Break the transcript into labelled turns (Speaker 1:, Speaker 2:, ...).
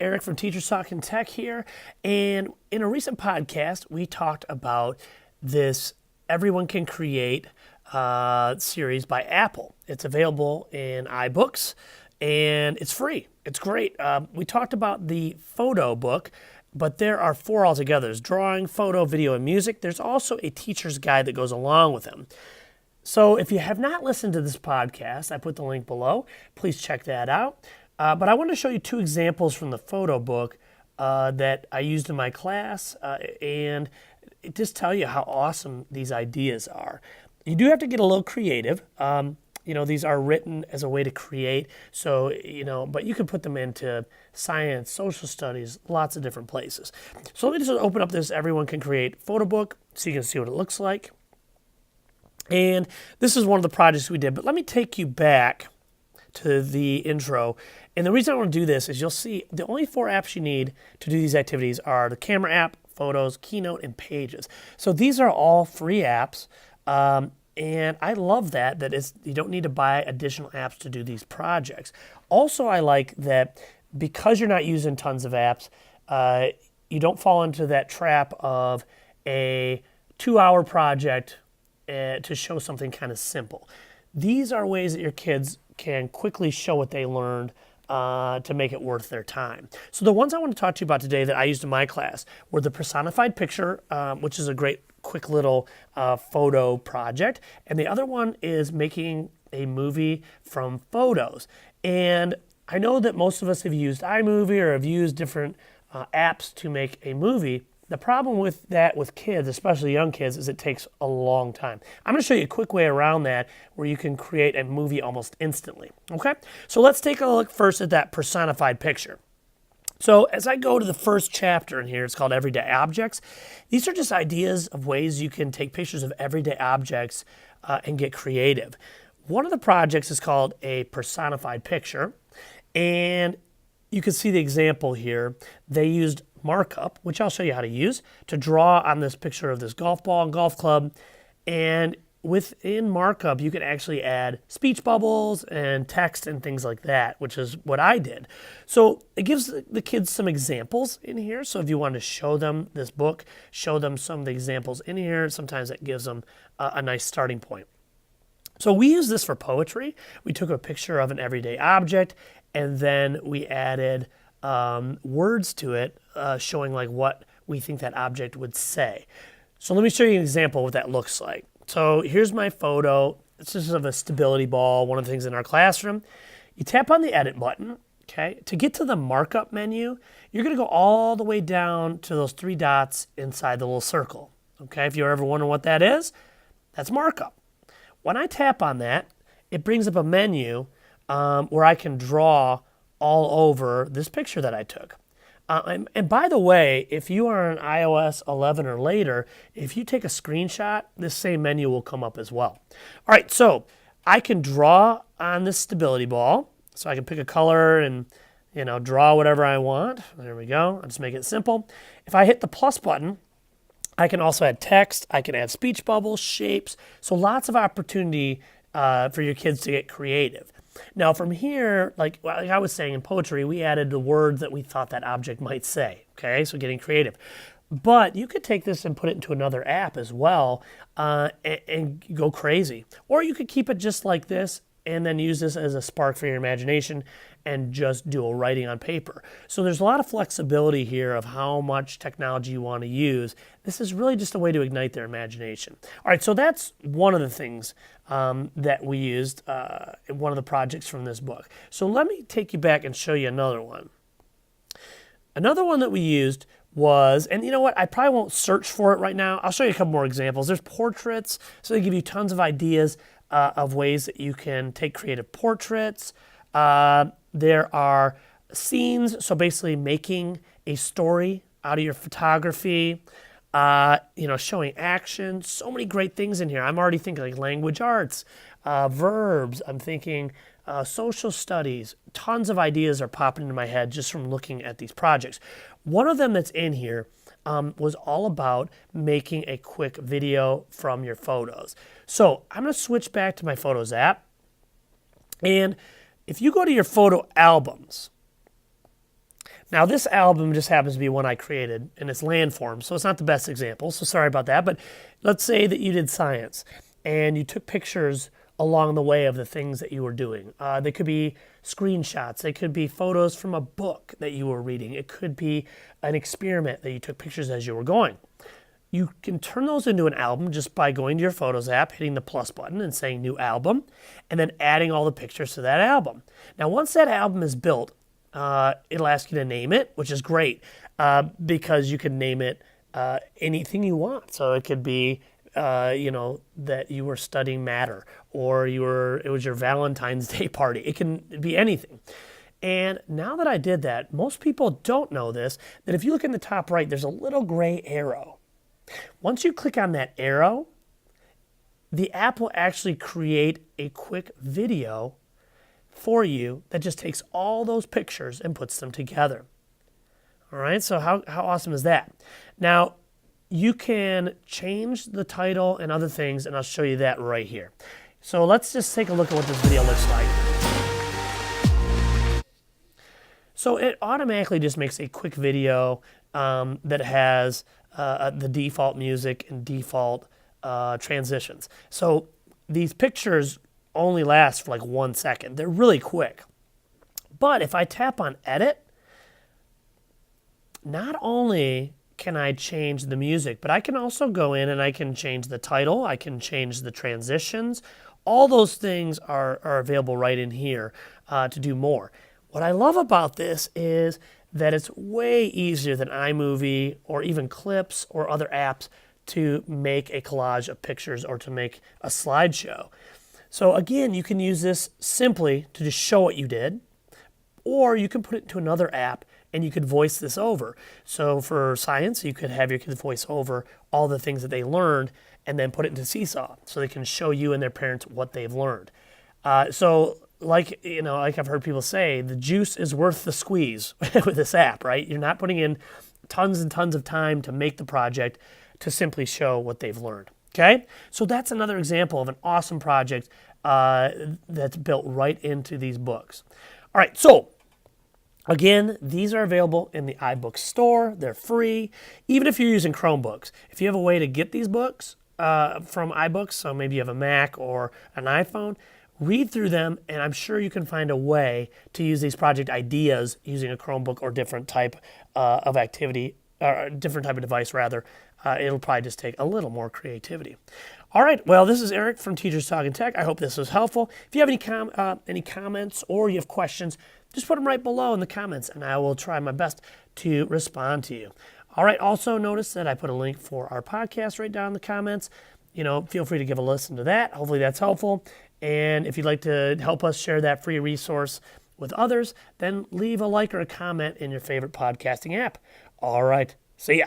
Speaker 1: Eric from Teachers Talking Tech here, and in a recent podcast, we talked about this Everyone Can Create series by Apple. It's available in iBooks, and it's free. It's great. We talked about the photo book, but there are four altogether. There's drawing, photo, video, and music. There's also a teacher's guide that goes along with them. So if you have not listened to this podcast, I put the link below. Please check that out. But I want to show you two examples from the photo book that I used in my class and just tell you how awesome these ideas are. You do have to get a little creative. These are written as a way to create. So, but you can put them into science, social studies, lots of different places. So let me just open up this Everyone Can Create photo book so you can see what it looks like. And this is one of the projects we did. But let me take you back to the intro. And the reason I want to do this is you'll see the only four apps you need to do these activities are the camera app, photos, Keynote, and Pages. So these are all free apps. And I love that you don't need to buy additional apps to do these projects. Also, I like that because you're not using tons of apps, you don't fall into that trap of a 2-hour project to show something kind of simple. These are ways that your kids can quickly show what they learned to make it worth their time. So the ones I want to talk to you about today that I used in my class were the personified picture, which is a great quick little photo project. And the other one is making a movie from photos. And I know that most of us have used iMovie or have used different apps to make a movie. The problem with that with kids, especially young kids, is it takes a long time. I'm going to show you a quick way around that where you can create a movie almost instantly. Okay? So let's take a look first at that personified picture. So as I go to the first chapter in here, it's called Everyday Objects. These are just ideas of ways you can take pictures of everyday objects and get creative. One of the projects is called a personified picture. And you can see the example here. They used markup, which I'll show you how to use, to draw on this picture of this golf ball and golf club. And within markup, you can actually add speech bubbles and text and things like that, which is what I did. So it gives the kids some examples in here. So if you want to show them this book, show them some of the examples in here, sometimes it gives them a nice starting point. So we use this for poetry. We took a picture of an everyday object, and then we added words to it, showing like what we think that object would say. So let me show you an example of what that looks like. So here's my photo. It's just of a stability ball, one of the things in our classroom. You tap on the edit button, okay? To get to the markup menu, you're gonna go all the way down to those three dots inside the little circle, okay? If you're ever wondering what that is, that's markup. When I tap on that, it brings up a menu where I can draw all over this picture that I took. And by the way, if you are on iOS 11 or later, if you take a screenshot, this same menu will come up as well. All right, so I can draw on this stability ball. So I can pick a color and draw whatever I want. There we go. I'll just make it simple. If I hit the plus button, I can also add text. I can add speech bubbles, shapes. So lots of opportunity for your kids to get creative. Now from here, like I was saying in poetry, we added the words that we thought that object might say, okay? So getting creative. But you could take this and put it into another app as well and go crazy. Or you could keep it just like this and then use this as a spark for your imagination and just do a writing on paper. So there's a lot of flexibility here of how much technology you want to use. This is really just a way to ignite their imagination. All right, so that's one of the things that we used in one of the projects from this book. So let me take you back and show you another one. Another one that we used was, and you know what, I probably won't search for it right now. I'll show you a couple more examples. There's portraits, so they give you tons of ideas of ways that you can take creative portraits. There are scenes, so basically making a story out of your photography, showing action. So many great things in here. I'm already thinking like language arts, verbs. I'm thinking social studies. Tons of ideas are popping into my head just from looking at these projects. One of them that's in here was all about making a quick video from your photos. So I'm going to switch back to my Photos app. And if you go to your photo albums, Now, this album just happens to be one I created, and it's land form, so it's not the best example, so sorry about that. But let's say that you did science, and you took pictures along the way of the things that you were doing. They could be screenshots. They could be photos from a book that you were reading. It could be an experiment that you took pictures as you were going. You can turn those into an album just by going to your Photos app, hitting the plus button and saying New Album, and then adding all the pictures to that album. Now, once that album is built, it'll ask you to name it, which is great because you can name it anything you want. So it could be, that you were studying matter, or it was your Valentine's Day party. It can be anything. And now that I did that, most people don't know this, that if you look in the top right, there's a little gray arrow. Once you click on that arrow, the app will actually create a quick video for you that just takes all those pictures and puts them together. All right, so how awesome is that? Now, you can change the title and other things, and I'll show you that right here. So let's just take a look at what this video looks like. So it automatically just makes a quick video that has the default music and default transitions. So these pictures only last for like 1 second. They're really quick. But if I tap on edit, not only can I change the music, but I can also go in and I can change the title, I can change the transitions. All those things are available right in here to do more. What I love about this is that it's way easier than iMovie or even Clips or other apps to make a collage of pictures or to make a slideshow. So again, you can use this simply to just show what you did, or you can put it into another app and you could voice this over. So for science, you could have your kids voice over all the things that they learned and then put it into Seesaw so they can show you and their parents what they've learned. Like I've heard people say, the juice is worth the squeeze with this app, right? You're not putting in tons and tons of time to make the project to simply show what they've learned. Okay, so that's another example of an awesome project that's built right into these books. All right, so again, these are available in the iBooks store. They're free, even if you're using Chromebooks. If you have a way to get these books from iBooks, so maybe you have a Mac or an iPhone, read through them, and I'm sure you can find a way to use these project ideas using a Chromebook or different type of activity, or different type of device rather. It'll probably just take a little more creativity. All right, well, this is Eric from Teachers Talking Tech. I hope this was helpful. If you have any comments or you have questions, just put them right below in the comments, and I will try my best to respond to you. All right, also notice that I put a link for our podcast right down in the comments. Feel free to give a listen to that. Hopefully that's helpful. And if you'd like to help us share that free resource with others, then leave a like or a comment in your favorite podcasting app. All right, see ya.